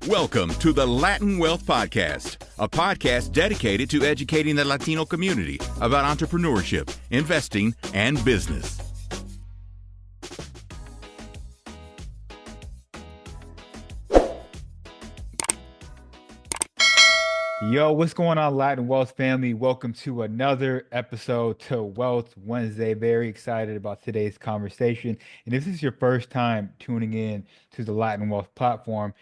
Welcome to the Latin Wealth Podcast, a podcast dedicated to educating the Latino community about entrepreneurship, investing, and business. Yo, what's going on, Latin Wealth family? Welcome to another episode to Wealth Wednesday. Very excited about today's conversation. And if this is your first time tuning in to the Latin Wealth platform,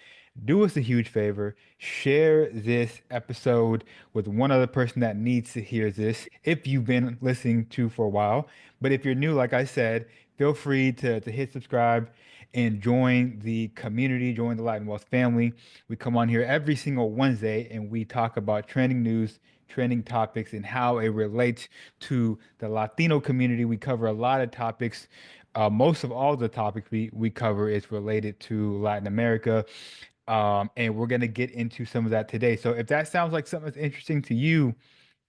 do us a huge favor. Share this episode with one other person that needs to hear this if you've been listening to for a while. But if you're new, like I said, feel free to hit subscribe and join the community, join the Latin Wealth family. We come on here every single Wednesday and we talk about trending news, trending topics, and how it relates to the Latino community. We cover a lot of topics. Most of all the topics we cover is related to Latin America. And we're going to get into some of that today. So if that sounds like something that's interesting to you,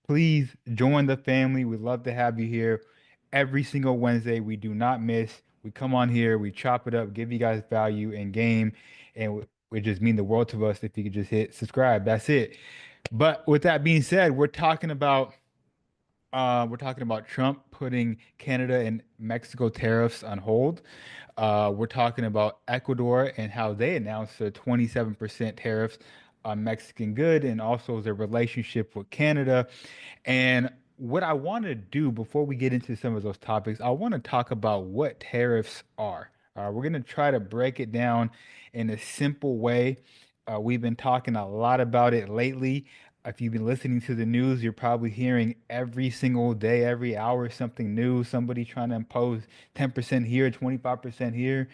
please join the family. We'd love to have you here every single Wednesday. We do not miss. We come on here, we chop it up, give you guys value and game, and it just mean the world to us if you could just hit subscribe. That's it. But with that being said, we're talking about Trump putting Canada and Mexico tariffs on hold. We're talking about Ecuador and how they announced a 27% tariffs on Mexican good and also their relationship with Canada. And what I want to do before we get into some of those topics, I want to talk about what tariffs are. We're going to try to break it down in a simple way. We've been talking a lot about it lately. If you've been listening to the news, you're probably hearing every single day, every hour, something new, somebody trying to impose 10% here, 25% here.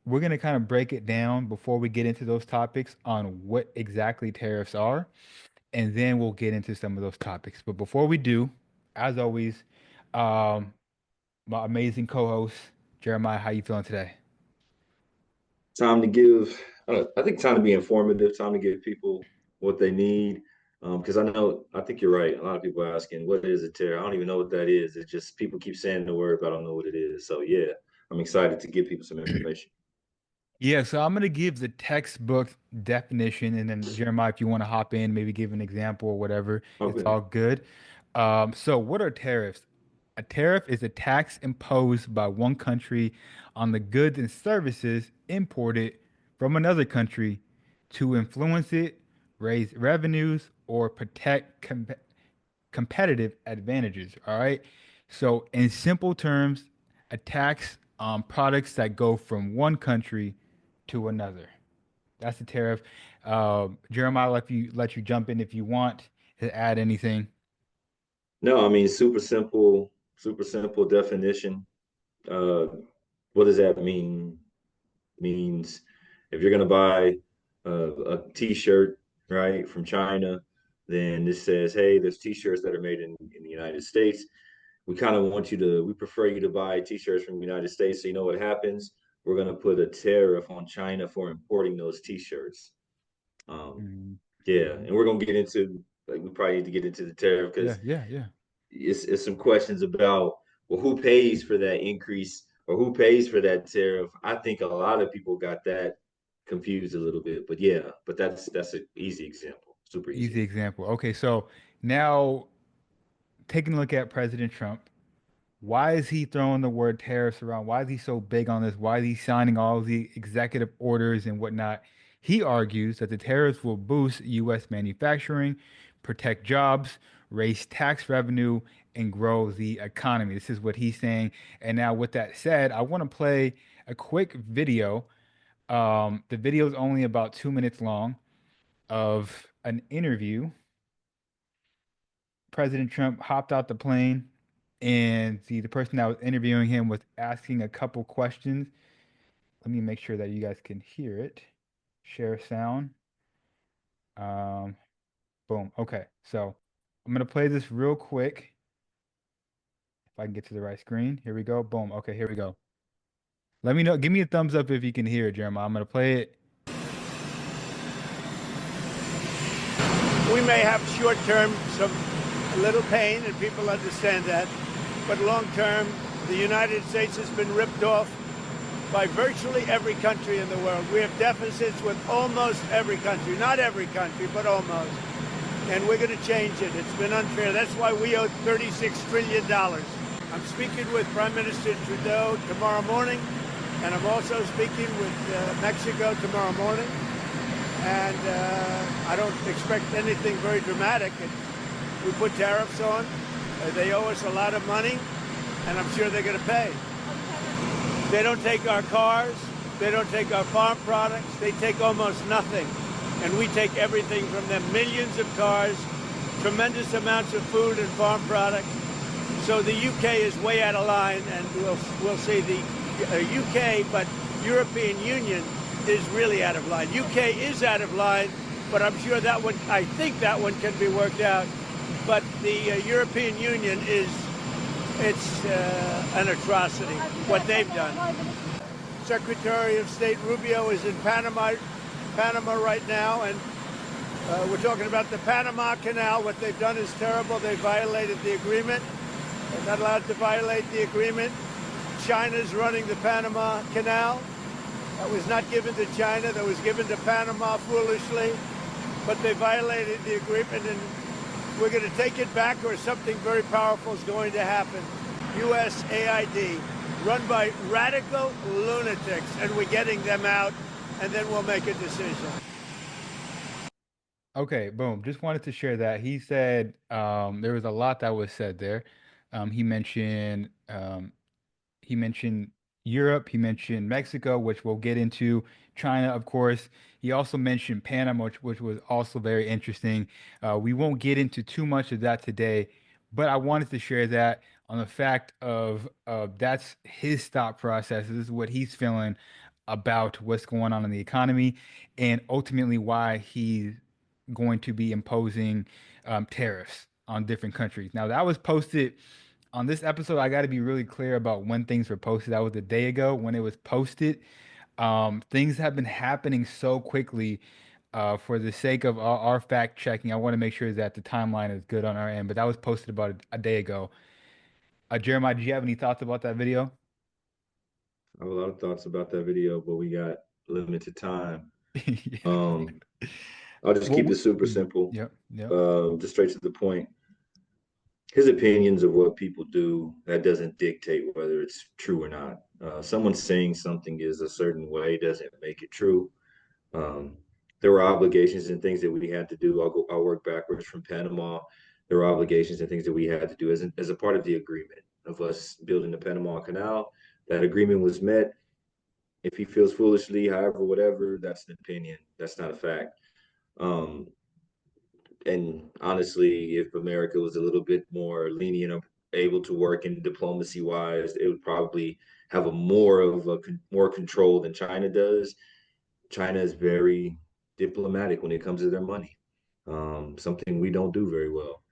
We're going to kind of break it down before we get into those topics on what exactly tariffs are. And then we'll get into some of those topics. But before we do, as always, my amazing co-host, Jeremiah, how you feeling today? Time to give, I think time to be informative, time to give people what they need. Because I think you're right. A lot of people are asking, what is a tariff? I don't even know what that is. It's just people keep saying the word, but I don't know what it is. So yeah, I'm excited to give people some information. Yeah, so I'm going to give the textbook definition, and then Jeremiah, if you want to hop in, maybe give an example or whatever, it's Okay. all good. So what are tariffs? A tariff is a tax imposed by one country on the goods and services imported from another country to influence it, raise revenues, or protect competitive advantages. All right. So, in simple terms, a tax on products that go from one country to another. That's the tariff. Jeremiah, I'll let you jump in if you want to add anything. No, I mean, super simple definition. Uh, what does that mean? Means if you're gonna buy a t-shirt, right, from China, then this says, hey, there's t-shirts that are made in the United States. We prefer you to buy t-shirts from the United States. So you know what happens? We're going to put a tariff on China for importing those t-shirts. Um, Mm, yeah, mhm. and we're going to get into, like, we probably need to get into the tariff Yeah, because yeah, yeah. it's some questions about, well, who pays for that increase or who pays for that tariff? I think a lot of people got that confused a little bit, but yeah, but that's an easy example, super easy. Easy example. Okay, so now taking a look at President Trump, why is he throwing the word tariffs around? Why is he so big on this? Why is he signing all the executive orders and whatnot? He argues that the tariffs will boost U.S. manufacturing, protect jobs, raise tax revenue, and grow the economy. This is what he's saying. And now, with that said, I want to play a quick video. The video is only about 2 minutes long of an interview. President Trump hopped out the plane, and the person that was interviewing him was asking a couple questions. Let me make sure that you guys can hear it. Share sound. Um, Boom. Okay, so I'm gonna play this real quick. If I can get to the right screen. Here we go. Boom. Okay, here we go. Let me know. Give me a thumbs up if you can hear it, Jeremiah. I'm gonna play it. We may have short term a little pain, and people understand that. But long term, the United States has been ripped off by virtually every country in the world. We have deficits with almost every country, not every country, but almost. And we're going to change it. It's been unfair. That's why we owe $36 trillion. I'm speaking with Prime Minister Trudeau tomorrow morning, and I'm also speaking with Mexico tomorrow morning. And I don't expect anything very dramatic. We put tariffs on. They owe us a lot of money, and I'm sure they're going to pay. They don't take our cars. They don't take our farm products. They take almost nothing. And we take everything from them. Millions of cars, tremendous amounts of food and farm products. So the UK is way out of line, and we'll see the UK, but European Union is really out of line. UK is out of line, but I'm sure that one, I think that one can be worked out. But the European Union it's an atrocity, what they've done. Secretary of State Rubio is in Panama right now, and we're talking about the Panama Canal. What they've done is terrible. They violated the agreement. They're not allowed to violate the agreement. China's running the Panama Canal. That was not given to China. That was given to Panama foolishly. But they violated the agreement, and we're going to take it back, or something very powerful is going to happen. USAID, run by radical lunatics, and we're getting them out, and then we'll make a decision. Okay, boom. Just wanted to share that. He said there was a lot that was said there. He mentioned Europe, he mentioned Mexico, which we'll get into, China, of course. He also mentioned Panama, which was also very interesting. We won't get into too much of that today, but I wanted to share that on the fact of that's his thought process. This is what he's feeling about what's going on in the economy, and ultimately why he's going to be imposing tariffs on different countries. Now, that was posted on this episode. I got to be really clear about when things were posted. That was a day ago when it was posted. Things have been happening so quickly. For the sake of our fact checking, I want to make sure that the timeline is good on our end. But that was posted about a day ago. Jeremiah, do you have any thoughts about that video? I have a lot of thoughts about that video, but we got limited time. Yeah. I'll just Well, keep it super simple. Yep. Just straight to the point. His opinions of what people do, that doesn't dictate whether it's true or not. Someone saying something is a certain way doesn't make it true. There were obligations and things that we had to do. I'll work backwards from Panama. There were obligations and things that we had to do as a part of the agreement of us building the Panama Canal. That agreement was met. If he feels foolishly, however, whatever, that's an opinion. That's not a fact. And honestly, if America was a little bit more lenient or able to work in diplomacy wise, it would probably have more control than China does. China is very diplomatic when it comes to their money, something we don't do very well.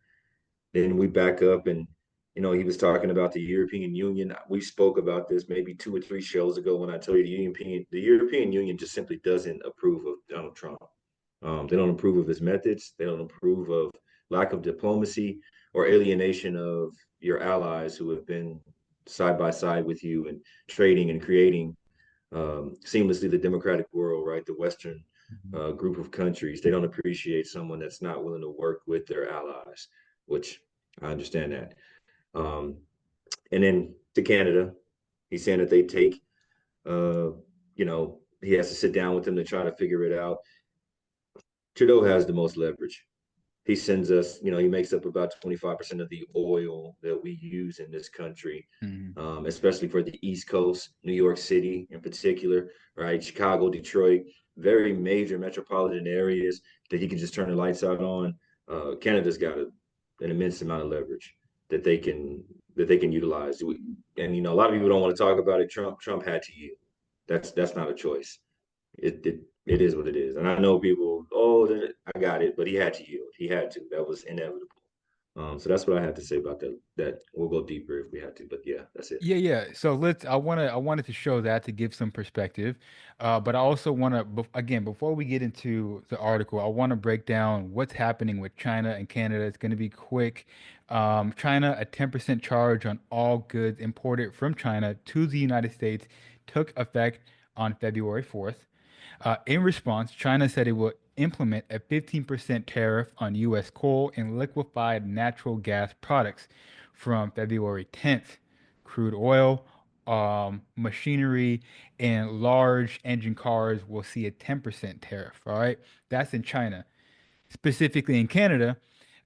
Then we back up, and he was talking about the European Union. We spoke about this maybe 2 or 3 shows ago when I told you the European Union just simply doesn't approve of Donald Trump. They don't approve of his methods. They don't approve of lack of diplomacy or alienation of your allies who have been side by side with you and trading and creating seamlessly the democratic world, right? The Western group of countries. They don't appreciate someone that's not willing to work with their allies, which I understand that. And then to Canada, he's saying that they take, he has to sit down with them to try to figure it out. Trudeau has the most leverage. He sends us, he makes up about 25% of the oil that we use in this country, especially for the East Coast, New York City in particular, right? Chicago, Detroit, very major metropolitan areas that he can just turn the lights out on. Canada's got an immense amount of leverage that they can utilize. And a lot of people don't want to talk about it. Trump had to yield. That's not a choice. It is what it is. And I know people, I got it, but he had to yield. He had to. That was inevitable. So that's what I had to say about that. That we'll go deeper if we have to, but yeah, that's it. Yeah. So I wanted to show that to give some perspective, but I also want to, again, before we get into the article, I want to break down what's happening with China and Canada. It's going to be quick. China, a 10% charge on all goods imported from China to the United States took effect on February 4th. In response, China said it will implement a 15% tariff on U.S. coal and liquefied natural gas products from February 10th. Crude oil, machinery, and large engine cars will see a 10% tariff. All right. That's in China. Specifically in Canada,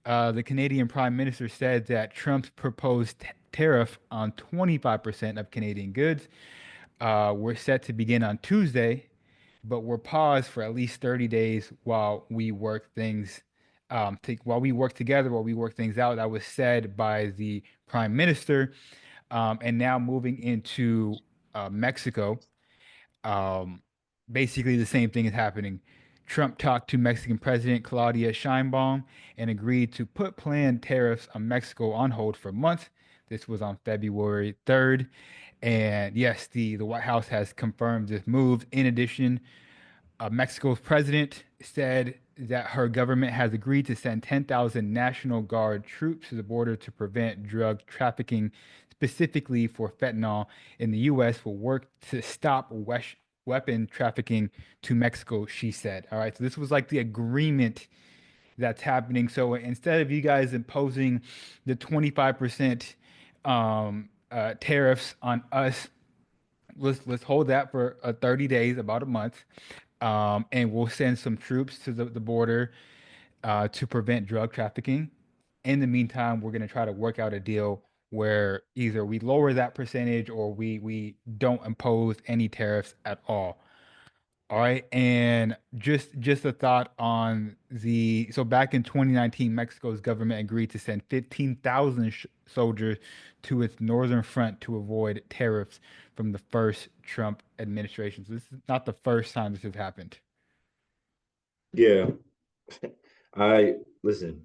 the Canadian Prime Minister said that Trump's proposed tariff on 25% of Canadian goods were set to begin on Tuesday, but were paused for at least 30 days while we work things while we work together, while we work things out. That was said by the Prime Minister. And now moving into Mexico, um, basically the same thing is happening. Trump talked to Mexican President Claudia Sheinbaum and agreed to put planned tariffs on Mexico on hold for months. This was on February 3rd. And yes, the White House has confirmed this move. In addition, Mexico's president said that her government has agreed to send 10,000 National Guard troops to the border to prevent drug trafficking, specifically for fentanyl in the U.S. will work to stop weapon trafficking to Mexico, she said. All right, so this was like the agreement that's happening. So instead of you guys imposing the 25% tariffs on us, let's hold that for 30 days, about a month, and we'll send some troops to the border to prevent drug trafficking. In the meantime, we're going to try to work out a deal where either we lower that percentage or we don't impose any tariffs at all. All right, and just a thought on the so back in 2019, Mexico's government agreed to send 15,000 soldiers to its northern front to avoid tariffs from the first Trump administration. So this is not the first time this has happened. Yeah, I listen.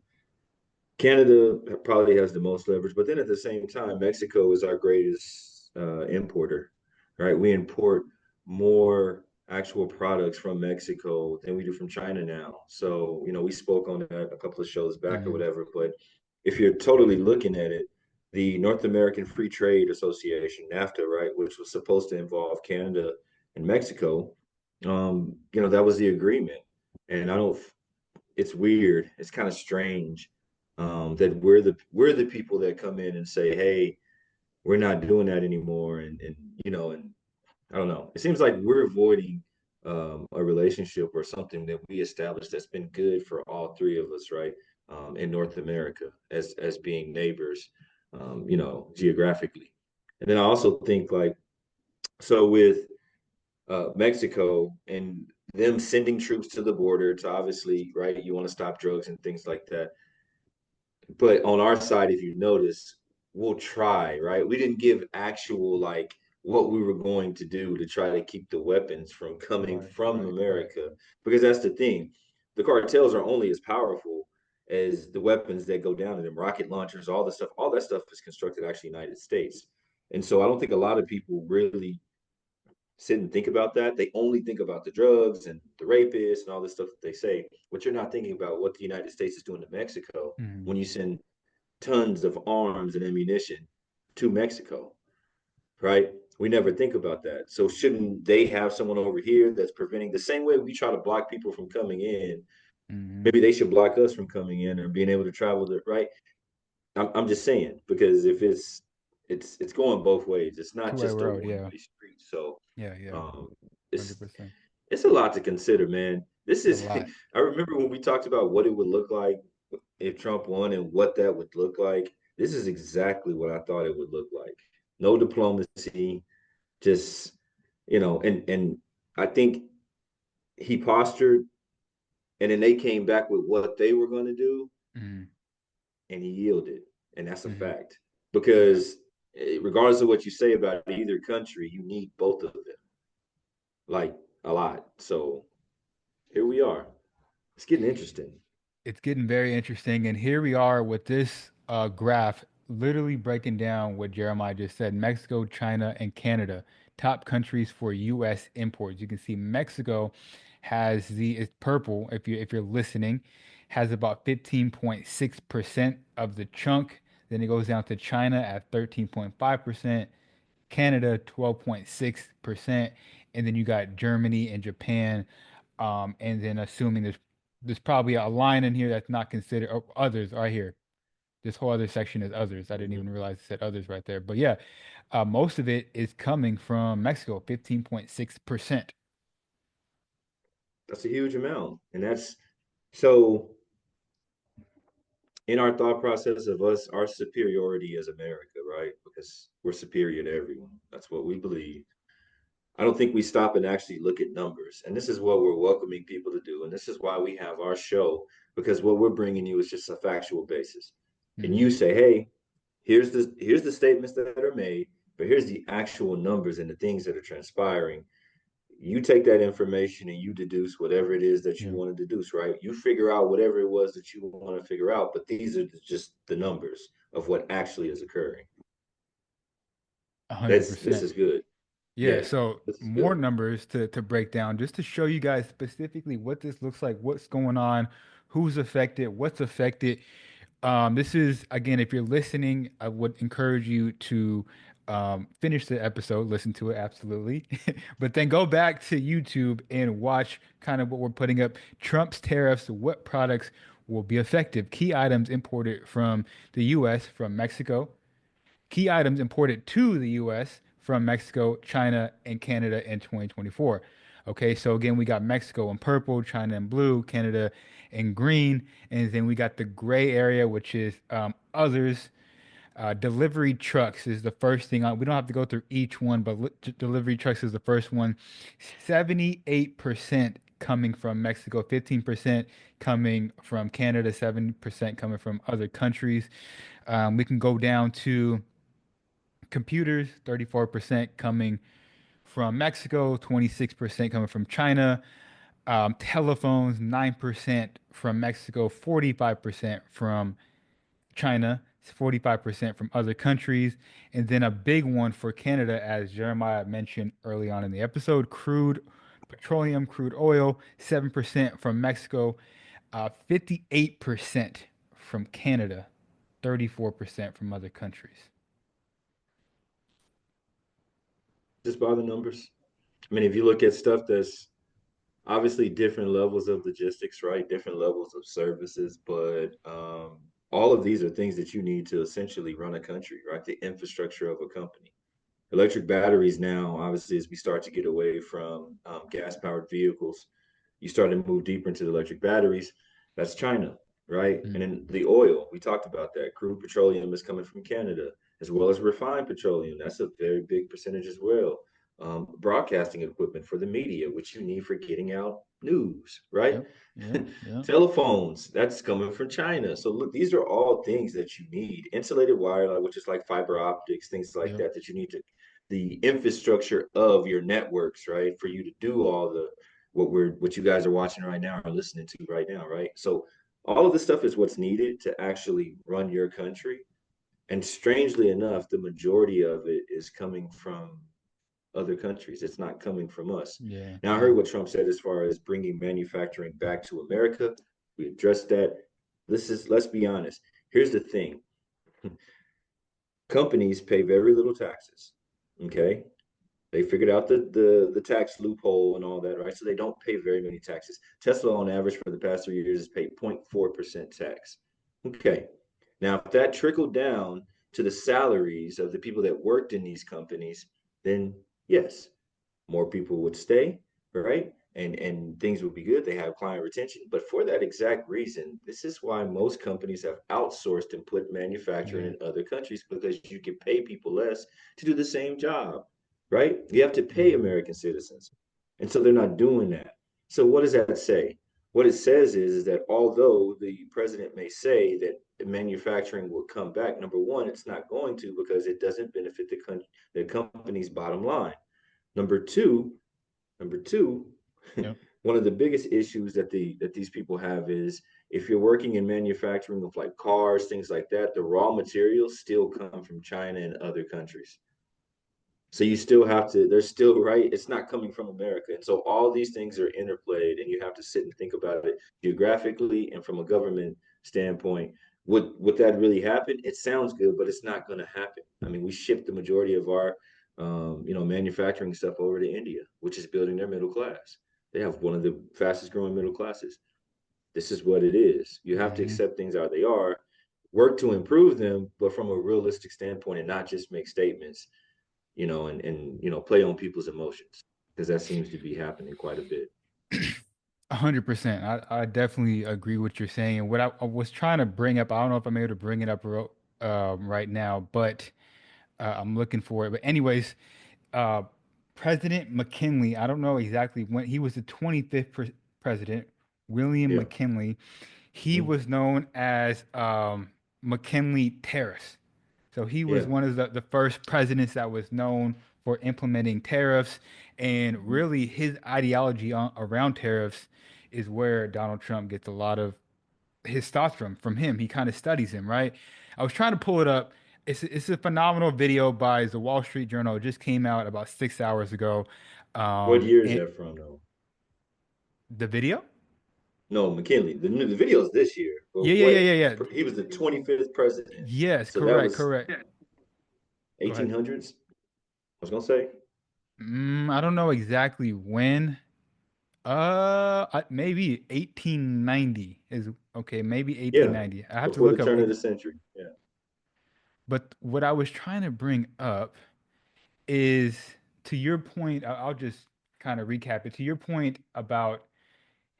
Canada probably has the most leverage, but then at the same time, Mexico is our greatest importer, right? We import more actual products from Mexico than we do from China now. So, we spoke on that a couple of shows back or Hmm. whatever. But if you're totally looking at it, the North American Free Trade Association, NAFTA, right, which was supposed to involve Canada and Mexico, that was the agreement. And I don't, it's weird. It's kind of strange that we're the people that come in and say, "Hey, we're not doing that anymore," and I don't know. It seems like we're avoiding a relationship or something that we established that's been good for all three of us, right? In North America as being neighbors, geographically. And then I also think like so with Mexico and them sending troops to the border to obviously, right, you want to stop drugs and things like that. But on our side, if you notice, we'll try, right? We didn't give actual like what we were going to do to try to keep the weapons from coming Right, from right, right. America, because that's the thing. The cartels are only as powerful as the weapons that go down to them, rocket launchers, all the stuff. All that stuff is constructed actually United States. And so I don't think a lot of people really sit and think about that. They only think about the drugs and the rapists and all this stuff that they say, but you're not thinking about what the United States is doing to Mexico Hmm. when you send tons of arms and ammunition to Mexico, right? We never think about that. So shouldn't they have someone over here that's preventing the same way we try to block people from coming in? Hmm. Maybe they should block us from coming in or being able to travel the right. I'm just saying because if it's going both ways. It's not Two-way just a road, one yeah. way street. So Yeah, yeah. um, it's 100%. it's a lot to consider, man. This It's a is lot. I remember when we talked about what it would look like if Trump won and what that would look like. This is exactly what I thought it would look like. No diplomacy, just and I think he postured and then they came back with what they were going to do Hmm. and he yielded. And that's a Hmm. fact. Yeah. Because regardless of what you say about either country, you need both of them. Like a lot. So here we are. It's getting interesting. It's getting very interesting. And here we are with this graph literally breaking down what Jeremiah just said. Mexico, China, and Canada, top countries for U.S. imports. You can see Mexico has it's purple if you're listening, has about 15.6% of the chunk. Then it goes down to China at 13.5%. Canada 12.6%, and then you got Germany and Japan, and then assuming there's probably a line in here that's not considered, or others are here. This whole other section is others. I didn't Mhm. even realize it said others right there. But yeah, most of it is coming from Mexico, 15.6%. That's a huge amount. And that's so in our thought process of us, our superiority as America, right? Because we're superior to everyone. That's what we believe. I don't think we stop and actually look at numbers. And this is what we're welcoming people to do. And this is why we have our show, because what we're bringing you is just a factual basis. And Hmm. you say, hey, here's the statements that are made, but here's the actual numbers and the things that are transpiring. You take that information and you deduce whatever it is that you Yeah, want to deduce, right? You figure out whatever it was that you want to figure out, but these are just the numbers of what actually is occurring. This 100%. is good. Yeah, Yeah, so this is more good. numbers to break down, just to show you guys specifically what this looks like, what's going on, who's affected, what's affected. This is again, if you're listening, I would encourage you to finish the episode, listen to it absolutely, but then go back to YouTube and watch kind of what we're putting up. Trump's tariffs, what products will be effective? Key items imported from the U.S., from Mexico, key items imported to the US from Mexico, China, and Canada in 2024. Okay, so again, we got Mexico in purple, China in blue, Canada in green, and then we got the gray area, which is others. Delivery trucks is the first thing on. We don't have to go through each one, but delivery trucks is the first one. 78% coming from Mexico, 15% coming from Canada, 7% coming from other countries. We can go down to computers, 34% coming from Mexico, 26% coming from China. Telephones, 9% from Mexico, 45% from China, 45% from other countries. And then a big one for Canada, as Jeremiah mentioned early on in the episode, crude oil, 7% from Mexico, 58% from Canada, 34% from other countries. Just by the numbers. I mean, if you look at stuff that's obviously different levels of logistics, right? Different levels of services, but all of these are things that you need to essentially run a country, right? The infrastructure of a company. Electric batteries now, obviously, as we start to get away from gas-powered vehicles, you start to move deeper into the electric batteries. That's China, right? And Mm, then the oil, we talked about that. Crude petroleum is coming from Canada, as well as refined petroleum. That's a very big percentage as well. Broadcasting equipment for the media, which you need for getting out news, right? yep, yep, yep, Telephones, that's coming from China. So look, these are all things that you need. Insulated wire, which is like fiber optics, things like yep. that you need to the infrastructure of your networks, right? For you to do all the what you guys are watching right now or listening to right now, right? So all of this stuff is what's needed to actually run your country. And strangely enough, the majority of it is coming from other countries. It's not coming from us. Yeah, Now, I yeah, heard what Trump said as far as bringing manufacturing back to America. We addressed that. Let's be honest. Here's the thing. Companies pay very little taxes. Okay. They figured out the tax loophole and all that, right? So they don't pay very many taxes. Tesla, on average, for the past 3 years, has paid 0.4% tax. Okay. Now, if that trickled down to the salaries of the people that worked in these companies, then yes, more people would stay, right? And things would be good. They have client retention. But for that exact reason, this is why most companies have outsourced and put manufacturing yeah, in other countries because you can pay people less to do the same job, right? You have to pay hmm, American citizens. And so they're not doing that. So what does that say? What it says is that although the president may say that manufacturing will come back, number one, it's not going to because it doesn't benefit the company's bottom line. Number two, number two, yep, one of the biggest issues that these people have is if you're working in manufacturing of like cars, things like that, the raw materials still come from China and other countries. So you still have to, they're still right. It's not coming from America. And so all these things are interplayed and you have to sit and think about it geographically and from a government standpoint. Would that really happen? It sounds good, but it's not going to happen. I mean, we ship the majority of our manufacturing stuff over to India, which is building their middle class. They have one of the fastest growing middle classes. This is what it is. You have to Hmm. accept things how they are, work to improve them, but from a realistic standpoint and not just make statements, and play on people's emotions, because that seems to be happening quite a bit. 100%. I definitely agree with what you're saying. And what I was trying to bring up, I don't know if I'm able to bring it up right now, but I'm looking for it. But anyways, uh, President McKinley, I don't know exactly when he was the 25th president, William Yeah. McKinley. He Mhm. was known as McKinley Tariffs. So he was Yeah. one of the first presidents that was known for implementing tariffs. And Mhm. really, his ideology around tariffs is where Donald Trump gets a lot of his thoughts from him. He kind of studies him, right? I was trying to pull it up. It's a phenomenal video by the Wall Street Journal. It just came out about 6 hours ago. What year is And that from, though? the video? No, McKinley. The video is this year, Yeah, but yeah, yeah, yeah, yeah. he was the 25th president. Yes, So that correct, was correct. Go ahead. 1800s. I was gonna say, I don't know exactly when. Maybe 1890 is okay. Maybe yeah, 1890. I have to before the look up. turn of the century. Yeah. But what I was trying to bring up is to your point. I'll just kind of recap it. To your point about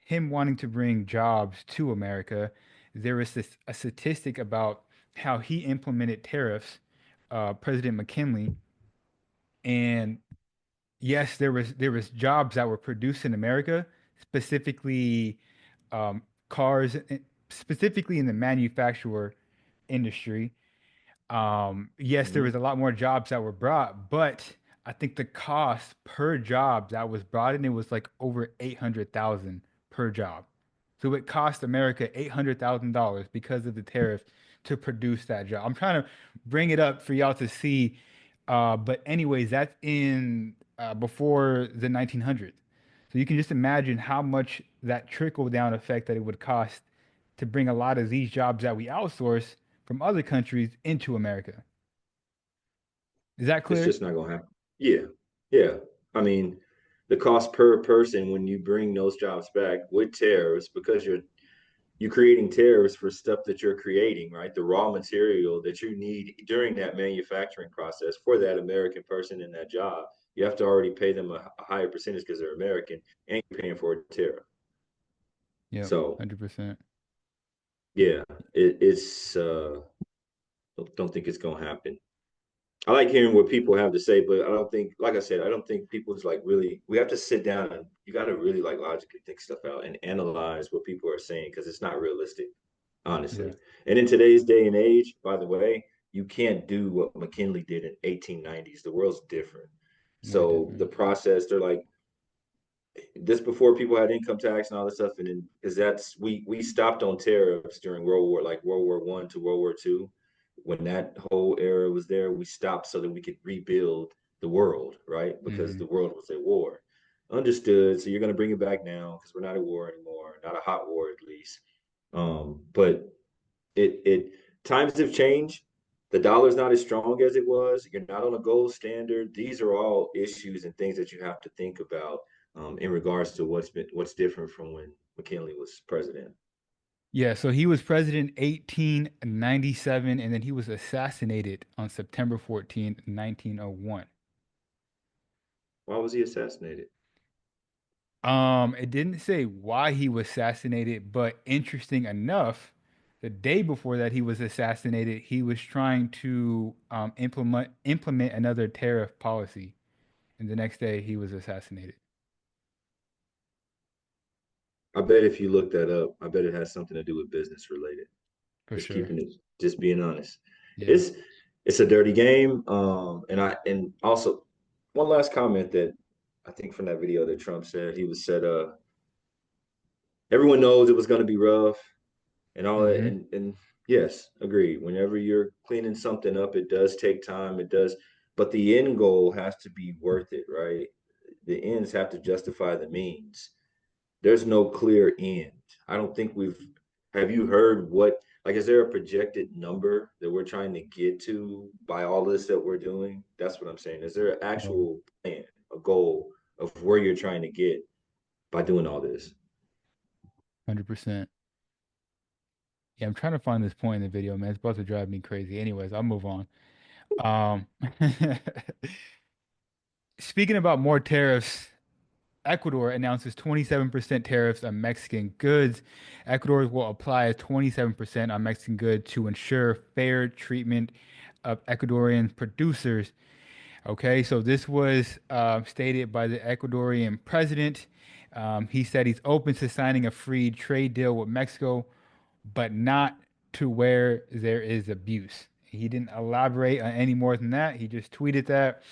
him wanting to bring jobs to America, there is a statistic about how he implemented tariffs, President McKinley, and yes, there was jobs that were produced in America, specifically cars, specifically in the manufacturer industry. Yes, there Hmm. was a lot more jobs that were brought, but I think the cost per job that was brought in, it was like over 800,000 per job. So it cost America $800,000 because of the tariff to produce that job. I'm trying to bring it up for y'all to see. But anyways, that's in before the 1900s. So you can just imagine how much that trickle down effect that it would cost to bring a lot of these jobs that we outsource from other countries into America. Is that It's clear? just not gonna happen. Yeah, yeah. I mean, the cost per person when you bring those jobs back with tariffs, because you're creating tariffs for stuff that you're creating, right? The raw material that you need during that manufacturing process for that American person in that job, you have to already pay them a higher percentage because they're American, and you're paying for a tariff. Yep, So 100%. yeah, it's don't think it's gonna happen. I like hearing what people have to say, but I don't think, like I said, I don't think people's like really. We have to sit down and you got to really like logically think stuff out and analyze what people are saying because it's not realistic, Yeah, honestly. And in today's day and age, by the way, you can't do what McKinley did in 1890s. The world's different. way So the different. process, they're like this before people had income tax and all this stuff, and then because that's we stopped on tariffs during World War I to World War II. When that whole era was there, we stopped so that we could rebuild the world, right? Because Hmm. the world was at war. Understood. So you're going to bring it back now because we're not at war anymore, not a hot war at least. But it times have changed. The dollar's not as strong as it was. You're not on a gold standard. These are all issues and things that you have to think about in regards to what's different from when McKinley was president. Yeah, so he was president 1897, and then he was assassinated on September 14th, 1901. Why was he assassinated? It didn't say why he was assassinated, but interesting enough, the day before that he was assassinated, he was trying to implement another tariff policy, and the next day he was assassinated. I bet if you look that up, I bet it has something to do with business related. For sure. Just being honest. Yeah. It's it's a dirty game. And also one last comment that I think from that video that Trump said, he was said, everyone knows it was going to be rough and all that. Hmm. And yes, agreed. Whenever you're cleaning something up, it does take time. It does, but the end goal has to be worth it, right? The ends have to justify the means. There's no clear end. I don't think we've have you heard what, like, is there a projected number that we're trying to get to by all this that we're doing? That's what I'm saying. Is there an Oh, actual plan, a goal of where you're trying to get by doing all this? 100%. Yeah, I'm trying to find this point in the video, man. It's about to drive me crazy. Anyways, I'll move on. Um, Speaking about more tariffs, Ecuador announces 27% tariffs on Mexican goods. Ecuador will apply a 27% on Mexican goods to ensure fair treatment of Ecuadorian producers. Okay, so this was stated by the Ecuadorian president. He said he's open to signing a free trade deal with Mexico, but not to where there is abuse. He didn't elaborate on any more than that. He just tweeted that.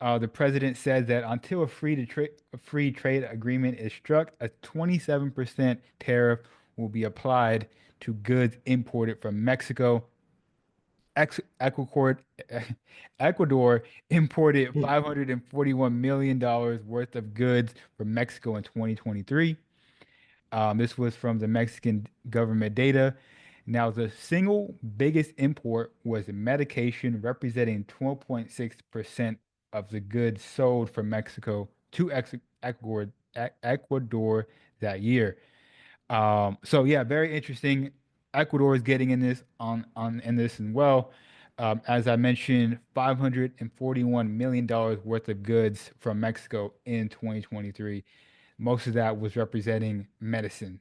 The president said that until a free trade agreement is struck, a 27% tariff will be applied to goods imported from Mexico. Ecuador, Ecuador imported $541 million worth of goods from Mexico in 2023. This was from the Mexican government data. Now, the single biggest import was medication, representing 12.6% of the goods sold from Mexico to Ecuador that year. So yeah, very interesting. Ecuador is getting in this on in this as well. As I mentioned, $541 million worth of goods from Mexico in 2023. Most of that was representing medicine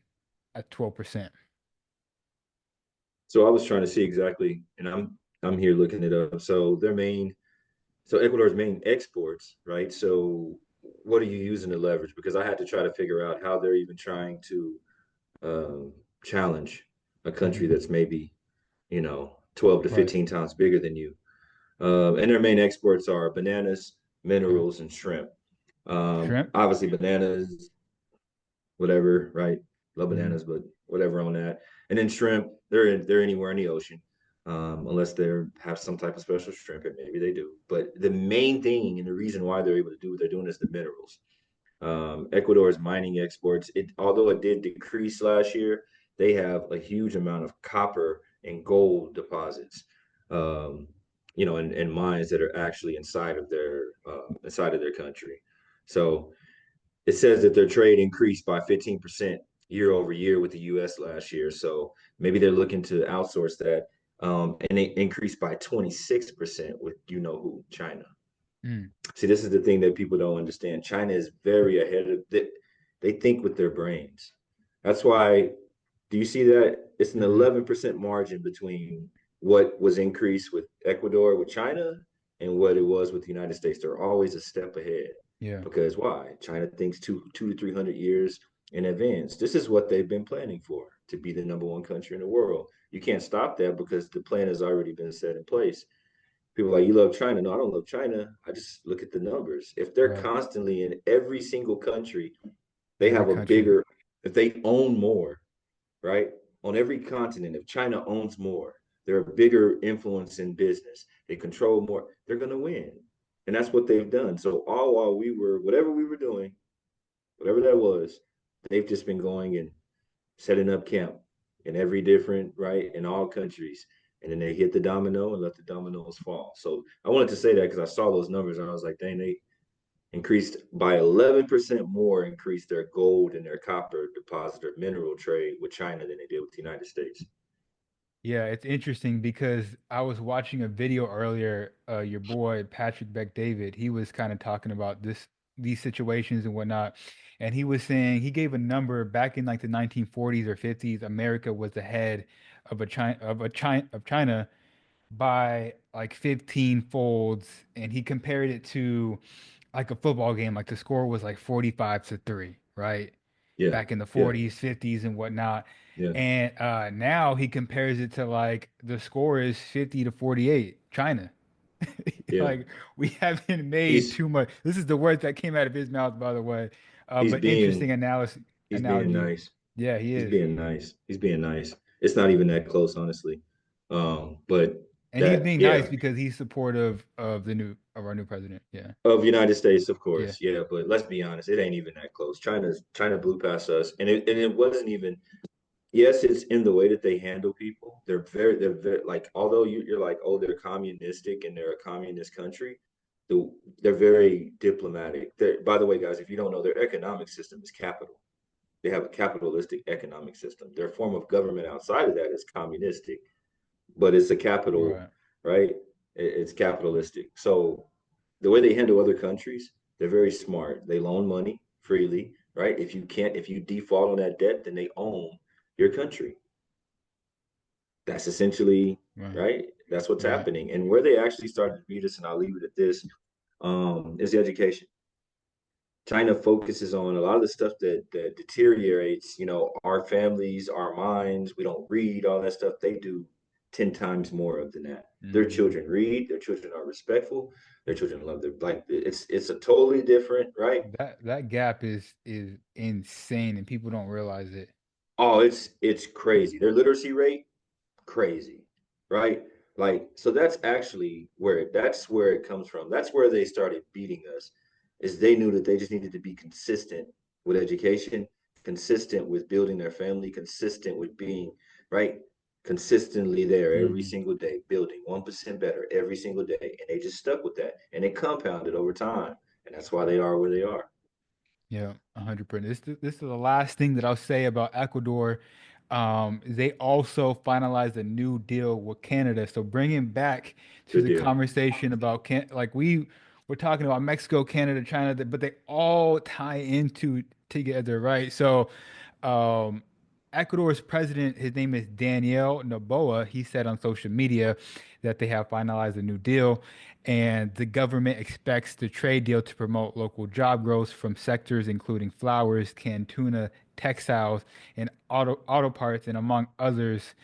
at 12%. So I was trying to see exactly, and I'm here looking it up. So Ecuador's main exports, right? So what are you using to leverage? Because I had to try to figure out how they're even trying to um, challenge a country Mhm. that's maybe, 12 to Right. 15 times bigger than you. And their main exports are bananas, Okay. minerals, and shrimp. Shrimp. Obviously, bananas, whatever, right? Love Mm, bananas, but whatever on that. And then shrimp, they're anywhere in the ocean, unless they have some type of special shrimp, and maybe they do. But the main thing and the reason why they're able to do what they're doing is the minerals. Ecuador's mining exports, although it did decrease last year, they have a huge amount of copper and gold deposits, um, and mines that are actually inside of their country. So it says that their trade increased by 15% year over year with the U.S. last year. So maybe they're looking to outsource that, and they increased by 26% with who, China. mm, See, this is the thing that people don't understand. China is very ahead of they think with their brains. That's why, do you see that? It's an hmm 11% margin between what was increased with Ecuador, with China, and what it was with the United States. They're always a step ahead. Yeah. Because why? China thinks two to 300 years in advance. This is what they've been planning for, to be the number one country in the world. You can't stop that because the plan has already been set in place. People are like, you love China. No, I don't love China. I just look at the numbers. If they're Right. constantly in every single country, they Every have a country. bigger, if they own more, right? On every continent, if China owns more, they're a bigger influence in business. They control more, they're going to win. And that's what they've done. So all while whatever we were doing, whatever that was, they've just been going and setting up camp in every different, right, in all countries. And then they hit the domino and let the dominoes fall. So I wanted to say that because I saw those numbers and I was like, dang, they increased by 11% more, increased their gold and their copper deposit or mineral trade with China than they did with the United States. Yeah, it's interesting because I was watching a video earlier. Your boy Patrick Beck David, he was kind of talking about these situations and whatnot, and he was saying he gave a number back in like the 1940s or 50s. America was ahead of China by like 15 folds, and he compared it to like a football game. Like the score was like 45-3, right? Yeah, Back in the yeah, 40s, 50s, and whatnot. yeah, And now he compares it to like the score is 50-48, China. yeah. Like we haven't made He's too much. This is the words that came out of his mouth, by the way. he's But interesting being analysis he's being analogy. nice. Yeah, he He's is. being nice. He's being nice. It's not even that close, honestly. But And he's that, being nice yeah, because he's supportive of of our new president. Yeah. of United States, of Yeah. course, yeah. But let's be honest, it ain't even that close. China blew past us, and it wasn't even. yes, it's in the way that they handle people. They're very like, although you're like, oh, they're communistic and they're a communist country, they're very diplomatic. By the way, guys, if you don't know, their economic system is capital. They have a capitalistic economic system. Their form of government outside of that is communistic, but it's a capital, Right. right? It's capitalistic. So the way they handle other countries, they're very smart. They loan money freely, right? If you default on that debt, then they own your country. That's essentially Right. right. That's what's Right. happening. And where they actually started to beat us, and I'll leave it at this, is the education. China focuses on a lot of the stuff that deteriorates, our families, our minds. We don't read all that stuff. They do 10 times more of than that. Their Hmm. children read, their children are respectful, their children love their like it's a totally different, right? That gap is insane, and people don't realize it. Oh, it's crazy. Their literacy rate crazy, right? Like, so that's where it comes from. That's where they started beating us, is they knew that they just needed to be consistent with education, consistent with building their family, consistent with being, right, consistently there every Hmm. single day, building 1% better every single day. And they just stuck with that. And it compounded over time. And that's why they are where they are. Yeah, 100%. This is the last thing that I'll say about Ecuador. They also finalized a new deal with Canada. So bringing back to Good the deal. conversation about like we're talking about Mexico, Canada, China, but they all tie into together, right? So um, Ecuador's president, his name is Daniel Noboa. He said on social media that they have finalized a new deal, and the government expects the trade deal to promote local job growth from sectors including flowers, canned tuna, textiles, and auto parts, and among others,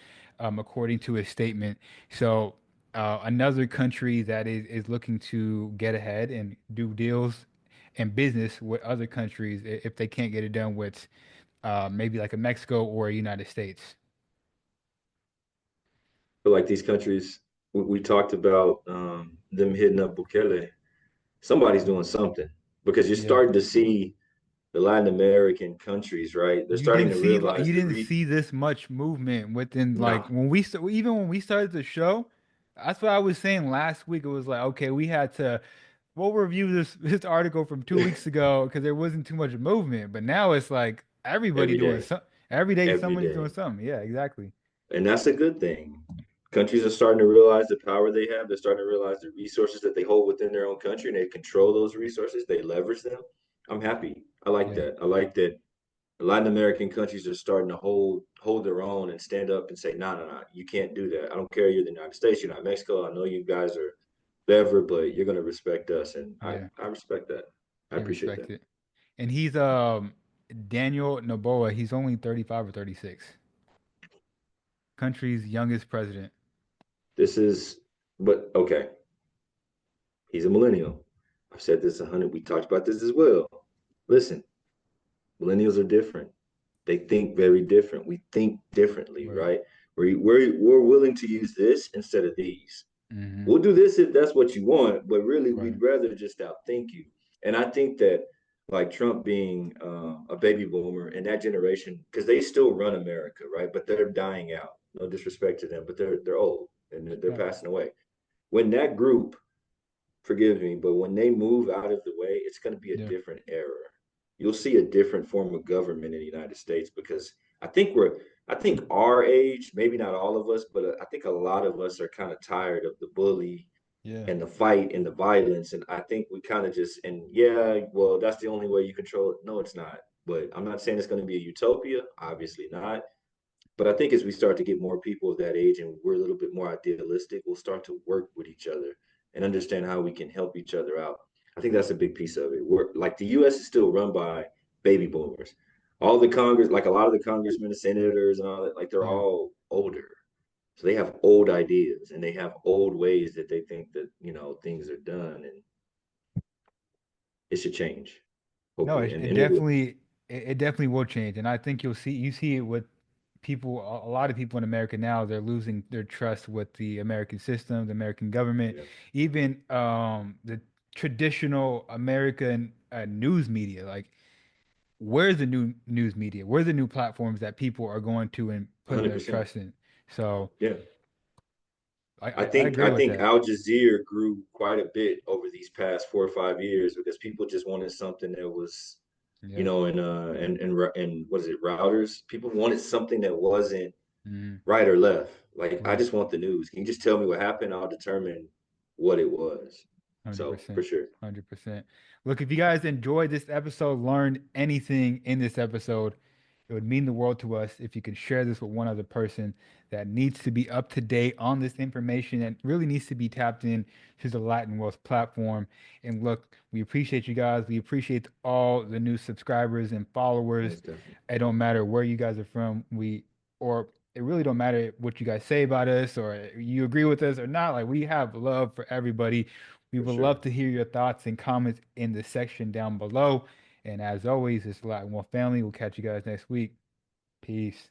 according to his statement. So, another country that is looking to get ahead and do deals and business with other countries if they can't get it done with maybe like a Mexico or a United States. Feel like these countries, we talked about them hitting up Bukele. Somebody's doing something because you're Yeah. starting to see the Latin American countries, right? They're starting to realize You the didn't re see this much movement within like nah, even when we started the show. That's what I was saying last week. It was like, okay, we had to we'll review this article from 2 weeks ago because there wasn't too much movement. But now it's like everybody every doing day, something. Every day every somebody's doing day. something. Yeah, exactly. And that's a good thing. Countries are starting to realize the power they have. They're starting to realize the resources that they hold within their own country and they control those resources. They leverage them. I'm happy. I like Yeah, that. I like that Latin American countries are starting to hold their own and stand up and say, no, no, no, you can't do that. I don't care. You're the United States. You're not Mexico. I know you guys are whatever, but you're going to respect us, and yeah, I respect that. I he appreciate that. respected. And he's Daniel Noboa. He's only 35 or 36. Country's youngest president. This is, but okay, he's a millennial. I've said this 100. We talked about this as well. Listen, millennials are different. They think very different. We think differently, Right. right? We're willing to use this instead of these. Hmm. We'll do this if that's what you want, but really we'd Right. rather just outthink you. And I think that like Trump being a baby boomer and that generation, because they still run America, right? But they're dying out. No disrespect to them, but they're old and they're Yeah. passing away. When that group, forgive me, but when they move out of the way, it's going to be a Yeah. different era. You'll see a different form of government in the United States because I think our age, maybe not all of us, but I think a lot of us are kind of tired of the bully Yeah. and the fight and the violence. And I think we kind of just, and yeah, well, that's the only way you control it. No, it's not. But I'm not saying it's going to be a utopia, obviously not. But I think as we start to get more people of that age and we're a little bit more idealistic, we'll start to work with each other and understand how we can help each other out. I think that's a big piece of it. We're like the US is still run by baby boomers. All the Congress, like a lot of the congressmen and senators and all that, like they're Yeah. all older. So they have old ideas and they have old ways that they think that, things are done and it should change, No, hopefully. it, And, it and it will. definitely it definitely will change, and I think you see it with people. A lot of people in America now, they're losing their trust with the American system, the American government, Yeah. even the traditional American news media. Like where's the new news media? Where's the new platforms that people are going to and putting their 100%. trust in? So Yeah. I agree I with think that. Al Jazeera grew quite a bit over these past 4 or 5 years because people just wanted something that was, you Yeah. know, and what is it, routers? People wanted something that wasn't Mhm. right or left. Like, I Right. just want the news. Can you just tell me what happened? I'll determine what it was. So for 100%. sure. 100%. Look, if you guys enjoyed this episode, learned anything in this episode, it would mean the world to us if you could share this with one other person that needs to be up to date on this information and really needs to be tapped in to the Latin Wealth platform. And look, we appreciate you guys. We appreciate all the new subscribers and followers. Most definitely. It don't matter where you guys are from. Or it really don't matter what you guys say about us or you agree with us or not. Like we have love for everybody. We For would sure. love to hear your thoughts and comments in the section down below. And as always, it's Latin Wealth Family. We'll catch you guys next week. Peace.